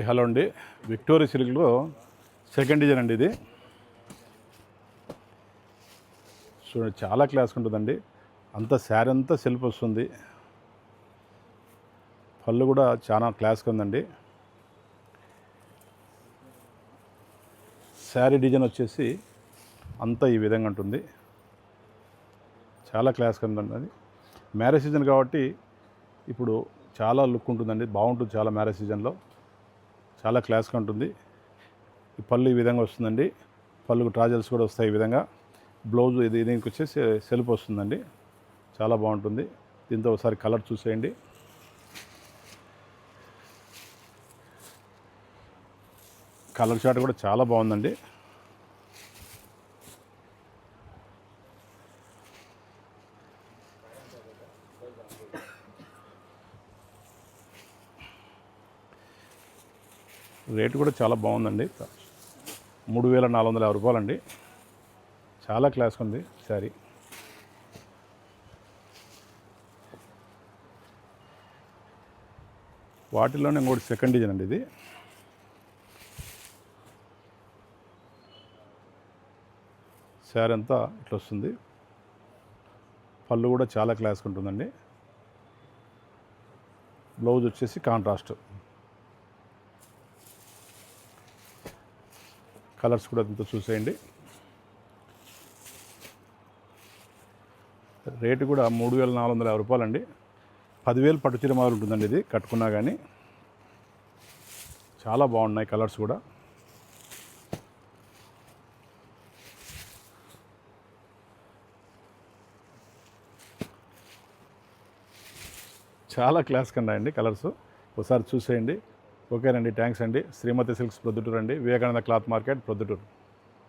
Hello అండి, Victoria సిల్క్లో second design అండి ఇది. చూడండి, చాలా క్లాస్ ఉంటుందండి. అంత శారీ అంతా సెల్ఫ్ వస్తుంది. పళ్ళు కూడా చాలా క్లాస్గా ఉందండి. శారీ డిజైన్ వచ్చేసి అంతా ఈ విధంగా ఉంటుంది. చాలా క్లాస్గా ఉందండి. అది మ్యారేజ్ సీజన్ కాబట్టి ఇప్పుడు చాలా లుక్ ఉంటుందండి, బాగుంటుంది. చాలా మ్యారేజ్ సీజన్లో చాలా క్లాస్గా ఉంటుంది. ఈ పళ్ళు ఈ విధంగా వస్తుందండి. పళ్ళుకు ట్రాజల్స్ కూడా వస్తాయి ఈ విధంగా. బ్లౌజ్ దీనికి వచ్చేసి సెల్ఫ్ వస్తుందండి. చాలా బాగుంటుంది. దీంతో ఒకసారి కలర్ చూసేయండి. కలర్ చార్ట్ కూడా చాలా బాగుందండి. రేటు కూడా చాలా బాగుందండి. 3450 రూపాయలండి. చాలా క్లాస్గా ఉంది శారీ. వాటిలోనే ఇంకోటి సెకండ్ డిజైన్ అండి ఇది. శారీ అంతా ఇట్లా వస్తుంది. పళ్ళు కూడా చాలా క్లాస్గా ఉంటుందండి. బ్లౌజ్ వచ్చేసి కాంట్రాస్ట్. కలర్స్ కూడా ఇంత చూసేయండి. రేటు కూడా 3450 రూపాయలండి. 10,000 పట్టు చీర మాదిరి ఉంటుందండి ఇది కట్టుకున్నా కానీ. చాలా బాగున్నాయి కలర్స్ కూడా. చాలా క్లాస్ కన్నా అండి కలర్స్. ఒకసారి చూసేయండి. ఓకేనండి, థ్యాంక్స్ అండి. శ్రీమతి సిల్క్స్ ప్రొద్దుటూరు అండి, వివేకానంద క్లాత్ మార్కెట్ ప్రొద్దుటూరు.